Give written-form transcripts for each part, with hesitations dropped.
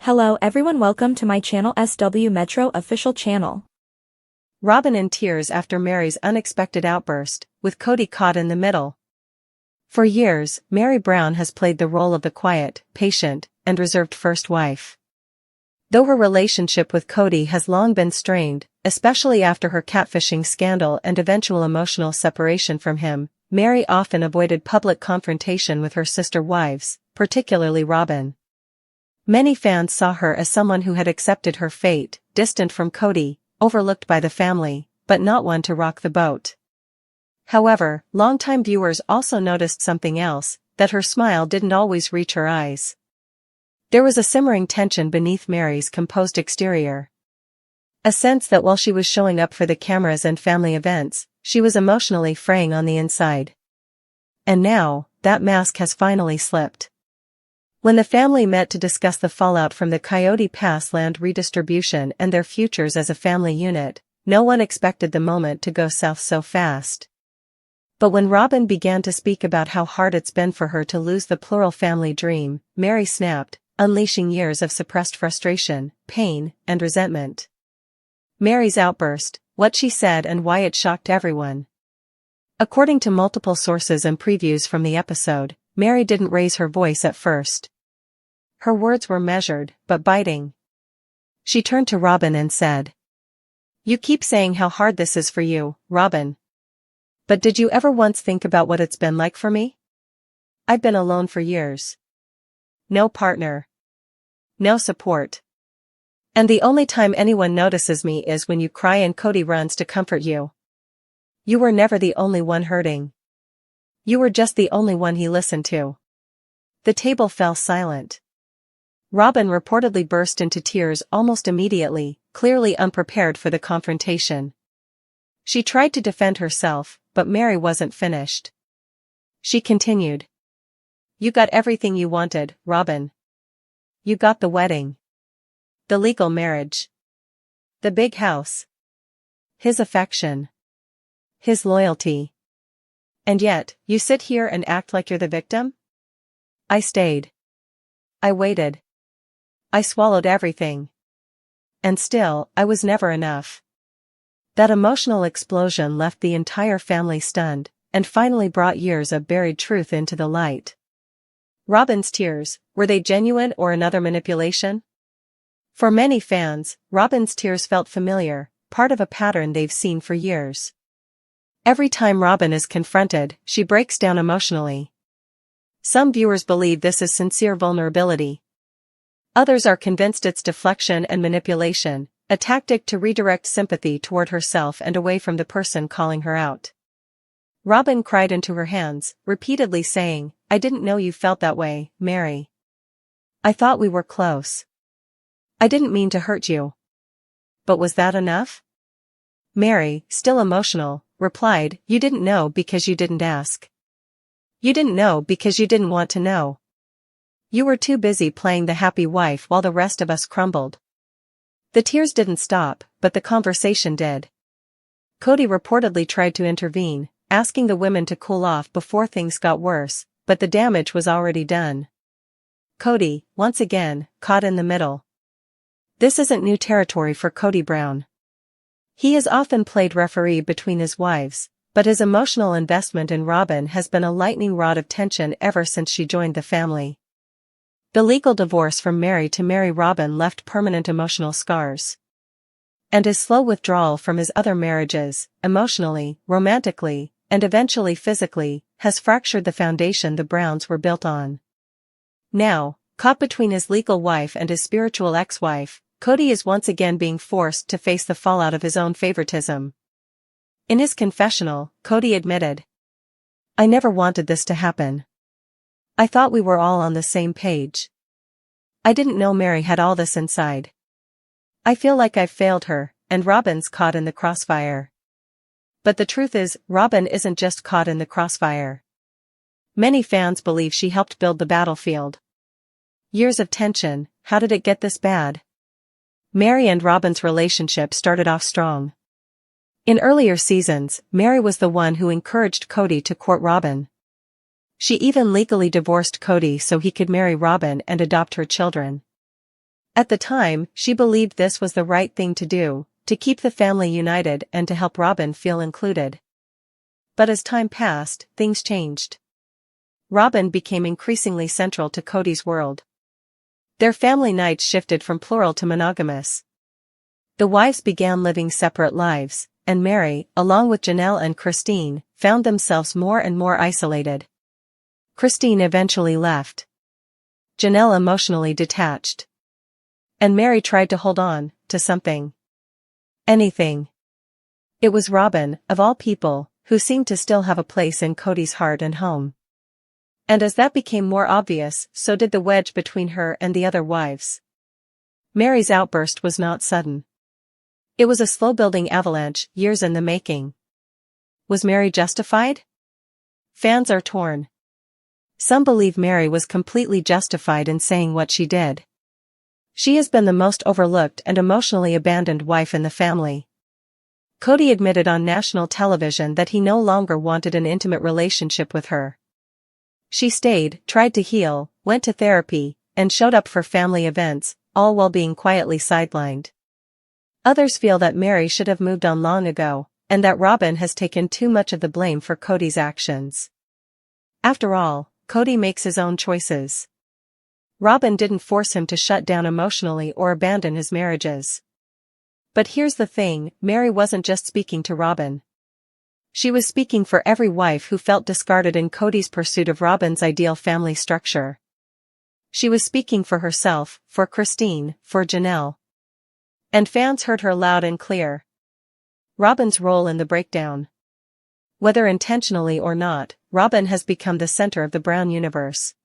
Hello everyone, welcome to my channel SW Metro official channel. Robyn in tears after Meri's unexpected outburst, with Kody caught in the middle. For years, Meri Brown has played the role of the quiet, patient, and reserved first wife. Though her relationship with Kody has long been strained, especially after her catfishing scandal and eventual emotional separation from him, Meri often avoided public confrontation with her sister wives, particularly Robyn. Many fans saw her as someone who had accepted her fate, distant from Kody, overlooked by the family, but not one to rock the boat. However, longtime viewers also noticed something else, that her smile didn't always reach her eyes. There was a simmering tension beneath Meri's composed exterior. A sense that while she was showing up for the cameras and family events, she was emotionally fraying on the inside. And now, that mask has finally slipped. When the family met to discuss the fallout from the Coyote Pass land redistribution and their futures as a family unit, no one expected the moment to go south so fast. But when Robyn began to speak about how hard it's been for her to lose the plural family dream, Meri snapped, unleashing years of suppressed frustration, pain, and resentment. Meri's outburst, what she said and why it shocked everyone. According to multiple sources and previews from the episode, Meri didn't raise her voice at first. Her words were measured, but biting. She turned to Robyn and said, "You keep saying how hard this is for you, Robyn. But did you ever once think about what it's been like for me? I've been alone for years. No partner. No support. And the only time anyone notices me is when you cry and Kody runs to comfort you. You were never the only one hurting. You were just the only one he listened to." The table fell silent. Robyn reportedly burst into tears almost immediately, clearly unprepared for the confrontation. She tried to defend herself, but Meri wasn't finished. She continued. "You got everything you wanted, Robyn. You got the wedding. The legal marriage. The big house. His affection. His loyalty. And yet, you sit here and act like you're the victim? I stayed. I waited. I swallowed everything. And still, I was never enough." That emotional explosion left the entire family stunned, and finally brought years of buried truth into the light. Robyn's tears, were they genuine or another manipulation? For many fans, Robyn's tears felt familiar, part of a pattern they've seen for years. Every time Robyn is confronted, she breaks down emotionally. Some viewers believe this is sincere vulnerability. Others are convinced it's deflection and manipulation, a tactic to redirect sympathy toward herself and away from the person calling her out. Robyn cried into her hands, repeatedly saying, "I didn't know you felt that way, Meri. I thought we were close. I didn't mean to hurt you. But was that enough?" Meri, still emotional, replied, "You didn't know because you didn't ask. You didn't know because you didn't want to know. You were too busy playing the happy wife while the rest of us crumbled." The tears didn't stop, but the conversation did. Kody reportedly tried to intervene, asking the women to cool off before things got worse, but the damage was already done. Kody, once again, caught in the middle. This isn't new territory for Kody Brown. He has often played referee between his wives, but his emotional investment in Robyn has been a lightning rod of tension ever since she joined the family. The legal divorce from Meri to marry Robyn left permanent emotional scars. And his slow withdrawal from his other marriages, emotionally, romantically, and eventually physically, has fractured the foundation the Browns were built on. Now, caught between his legal wife and his spiritual ex-wife, Kody is once again being forced to face the fallout of his own favoritism. In his confessional, Kody admitted, "I never wanted this to happen. I thought we were all on the same page. I didn't know Meri had all this inside. I feel like I've failed her, and Robyn's caught in the crossfire." But the truth is, Robyn isn't just caught in the crossfire. Many fans believe she helped build the battlefield. Years of tension, how did it get this bad? Meri and Robyn's relationship started off strong. In earlier seasons, Meri was the one who encouraged Kody to court Robyn. She even legally divorced Kody so he could marry Robyn and adopt her children. At the time, she believed this was the right thing to do, to keep the family united and to help Robyn feel included. But as time passed, things changed. Robyn became increasingly central to Kody's world. Their family nights shifted from plural to monogamous. The wives began living separate lives, and Meri, along with Janelle and Christine, found themselves more and more isolated. Christine eventually left. Janelle emotionally detached. And Meri tried to hold on to something. Anything. It was Robyn, of all people, who seemed to still have a place in Kody's heart and home. And as that became more obvious, so did the wedge between her and the other wives. Meri's outburst was not sudden. It was a slow-building avalanche, years in the making. Was Meri justified? Fans are torn. Some believe Meri was completely justified in saying what she did. She has been the most overlooked and emotionally abandoned wife in the family. Kody admitted on national television that he no longer wanted an intimate relationship with her. She stayed, tried to heal, went to therapy, and showed up for family events, all while being quietly sidelined. Others feel that Meri should have moved on long ago, and that Robyn has taken too much of the blame for Kody's actions. After all, Kody makes his own choices. Robyn didn't force him to shut down emotionally or abandon his marriages. But here's the thing, Meri wasn't just speaking to Robyn. She was speaking for every wife who felt discarded in Kody's pursuit of Robyn's ideal family structure. She was speaking for herself, for Christine, for Janelle. And fans heard her loud and clear. Robyn's role in the breakdown. Whether intentionally or not, Robyn has become the center of the Brown universe.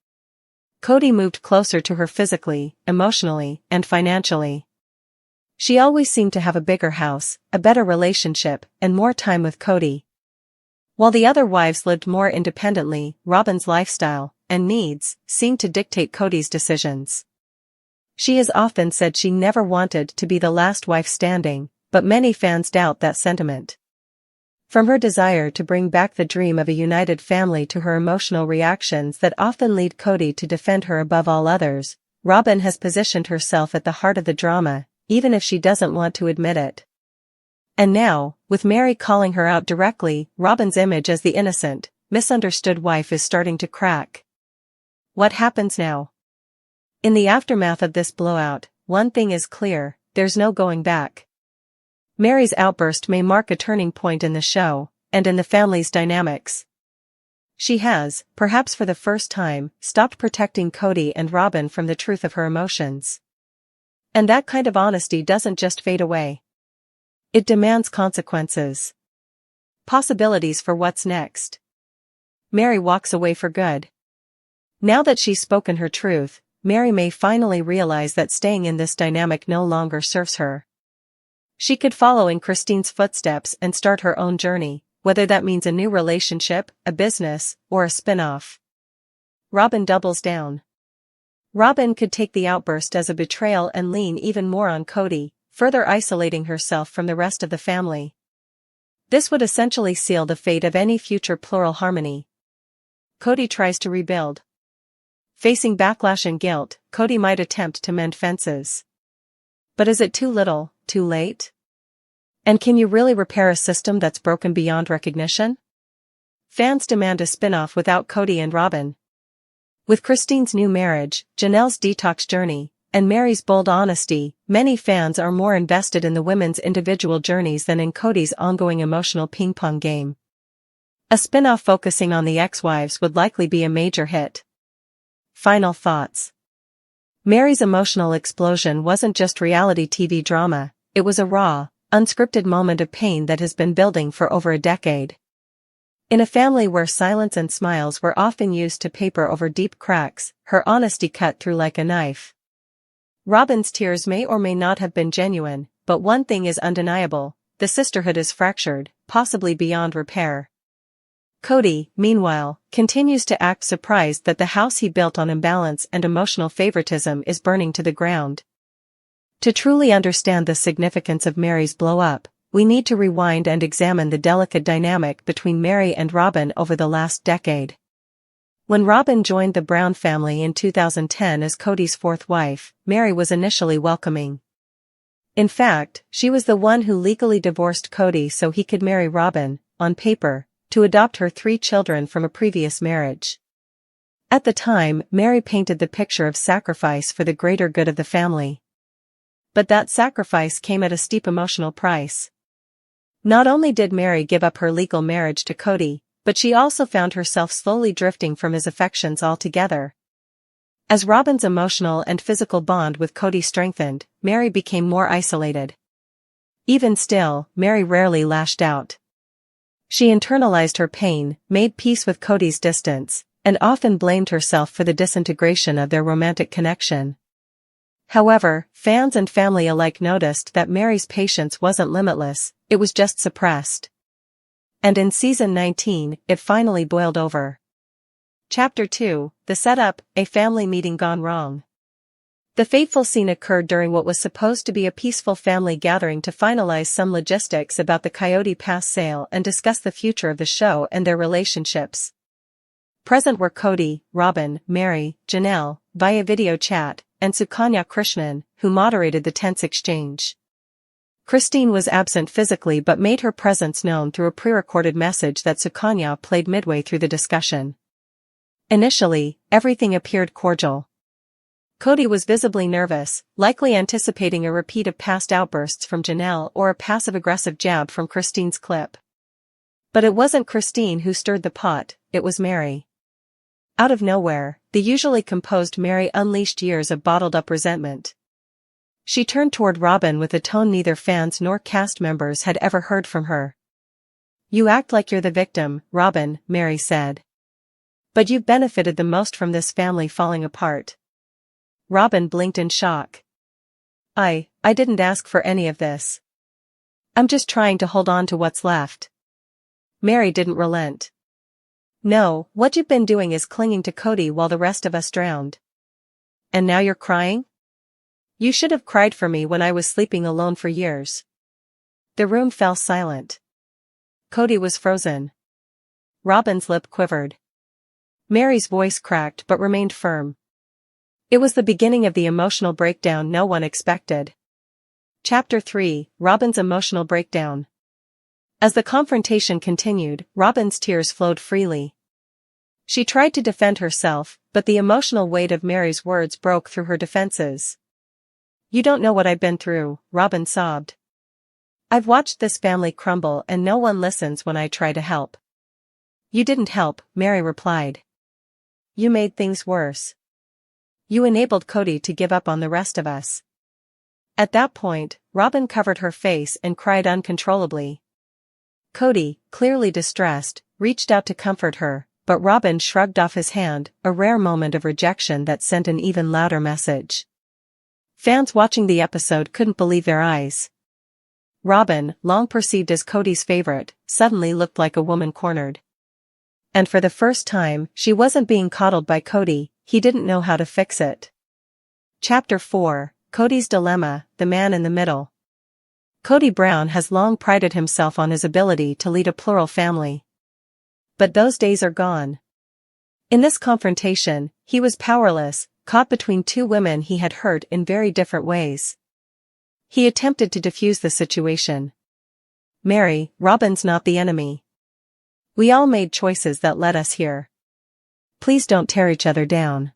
Kody moved closer to her physically, emotionally, and financially. She always seemed to have a bigger house, a better relationship, and more time with Kody. While the other wives lived more independently, Robyn's lifestyle and needs seemed to dictate Kody's decisions. She has often said she never wanted to be the last wife standing, but many fans doubt that sentiment. From her desire to bring back the dream of a united family to her emotional reactions that often lead Kody to defend her above all others, Robyn has positioned herself at the heart of the drama, even if she doesn't want to admit it. And now, with Meri calling her out directly, Robyn's image as the innocent, misunderstood wife is starting to crack. What happens now? In the aftermath of this blowout, one thing is clear, there's no going back. Meri's outburst may mark a turning point in the show, and in the family's dynamics. She has, perhaps for the first time, stopped protecting Kody and Robyn from the truth of her emotions. And that kind of honesty doesn't just fade away. It demands consequences. Possibilities for what's next. Meri walks away for good. Now that she's spoken her truth, Meri may finally realize that staying in this dynamic no longer serves her. She could follow in Christine's footsteps and start her own journey, whether that means a new relationship, a business, or a spin-off. Robyn doubles down. Robyn could take the outburst as a betrayal and lean even more on Kody, further isolating herself from the rest of the family. This would essentially seal the fate of any future plural harmony. Kody tries to rebuild. Facing backlash and guilt, Kody might attempt to mend fences. But is it too little, too late? And can you really repair a system that's broken beyond recognition? Fans demand a spin-off without Kody and Robyn. With Christine's new marriage, Janelle's detox journey, and Meri's bold honesty, many fans are more invested in the women's individual journeys than in Kody's ongoing emotional ping-pong game. A spin-off focusing on the ex-wives would likely be a major hit. Final thoughts. Meri's emotional explosion wasn't just reality TV drama, it was a raw, unscripted moment of pain that has been building for over a decade. In a family where silence and smiles were often used to paper over deep cracks, her honesty cut through like a knife. Robyn's tears may or may not have been genuine, but one thing is undeniable, the sisterhood is fractured, possibly beyond repair. Kody, meanwhile, continues to act surprised that the house he built on imbalance and emotional favoritism is burning to the ground. To truly understand the significance of Meri's blow-up, we need to rewind and examine the delicate dynamic between Meri and Robyn over the last decade. When Robyn joined the Brown family in 2010 as Kody's fourth wife, Meri was initially welcoming. In fact, she was the one who legally divorced Kody so he could marry Robyn, on paper, to adopt her 3 children from a previous marriage. At the time, Meri painted the picture of sacrifice for the greater good of the family. But that sacrifice came at a steep emotional price. Not only did Meri give up her legal marriage to Kody, but she also found herself slowly drifting from his affections altogether. As Robyn's emotional and physical bond with Kody strengthened, Meri became more isolated. Even still, Meri rarely lashed out. She internalized her pain, made peace with Kody's distance, and often blamed herself for the disintegration of their romantic connection. However, fans and family alike noticed that Meri's patience wasn't limitless, it was just suppressed. And in season 19, it finally boiled over. Chapter 2, The Setup, A Family Meeting Gone Wrong. The fateful scene occurred during what was supposed to be a peaceful family gathering to finalize some logistics about the Coyote Pass sale and discuss the future of the show and their relationships. Present were Kody, Robyn, Meri, Janelle, via video chat, and Sukanya Krishnan, who moderated the tense exchange. Christine was absent physically but made her presence known through a pre-recorded message that Sukanya played midway through the discussion. Initially, everything appeared cordial. Kody was visibly nervous, likely anticipating a repeat of past outbursts from Janelle or a passive-aggressive jab from Christine's clip. But it wasn't Christine who stirred the pot, it was Meri. Out of nowhere, the usually composed Meri unleashed years of bottled-up resentment. She turned toward Robyn with a tone neither fans nor cast members had ever heard from her. "You act like you're the victim, Robyn," Meri said. "But you've benefited the most from this family falling apart." Robyn blinked in shock. I didn't ask for any of this. I'm just trying to hold on to what's left." Meri didn't relent. "No, what you've been doing is clinging to Kody while the rest of us drowned. And now you're crying? You should have cried for me when I was sleeping alone for years." The room fell silent. Kody was frozen. Robyn's lip quivered. Meri's voice cracked but remained firm. It was the beginning of the emotional breakdown no one expected. Chapter 3, Robyn's Emotional Breakdown. As the confrontation continued, Robyn's tears flowed freely. She tried to defend herself, but the emotional weight of Meri's words broke through her defenses. "You don't know what I've been through," Robyn sobbed. "I've watched this family crumble and no one listens when I try to help." "You didn't help," Meri replied. "You made things worse. You enabled Kody to give up on the rest of us." At that point, Robyn covered her face and cried uncontrollably. Kody, clearly distressed, reached out to comfort her, but Robyn shrugged off his hand, a rare moment of rejection that sent an even louder message. Fans watching the episode couldn't believe their eyes. Robyn, long perceived as Kody's favorite, suddenly looked like a woman cornered. And for the first time, she wasn't being coddled by Kody, he didn't know how to fix it. Chapter 4, Kody's Dilemma, The Man in the Middle. Kody Brown has long prided himself on his ability to lead a plural family. But those days are gone. In this confrontation, he was powerless, caught between 2 women he had hurt in very different ways. He attempted to defuse the situation. "Meri, Robyn's not the enemy. We all made choices that led us here. Please don't tear each other down."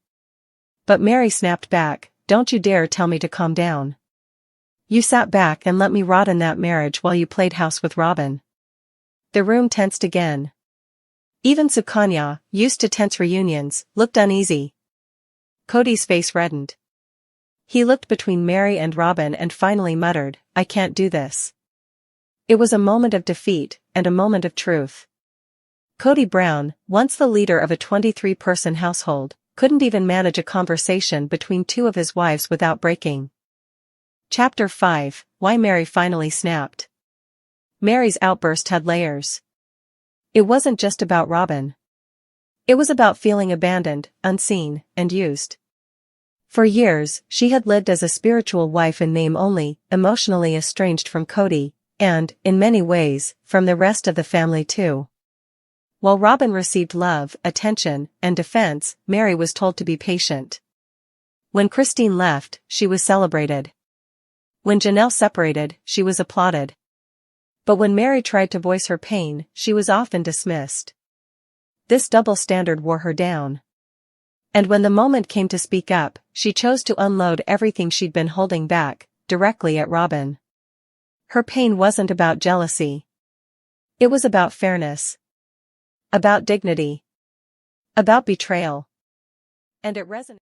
But Meri snapped back, "Don't you dare tell me to calm down. You sat back and let me rot in that marriage while you played house with Robyn." The room tensed again. Even Sukanya, used to tense reunions, looked uneasy. Kody's face reddened. He looked between Meri and Robyn and finally muttered, "I can't do this." It was a moment of defeat, and a moment of truth. Kody Brown, once the leader of a 23-person household, couldn't even manage a conversation between 2 of his wives without breaking. Chapter 5, Why Meri Finally Snapped. Meri's outburst had layers. It wasn't just about Robyn. It was about feeling abandoned, unseen, and used. For years, she had lived as a spiritual wife in name only, emotionally estranged from Kody, and, in many ways, from the rest of the family too. While Robyn received love, attention, and defense, Meri was told to be patient. When Christine left, she was celebrated. When Janelle separated, she was applauded. But when Meri tried to voice her pain, she was often dismissed. This double standard wore her down. And when the moment came to speak up, she chose to unload everything she'd been holding back, directly at Robyn. Her pain wasn't about jealousy. It was about fairness. About dignity. About betrayal. And it resonated.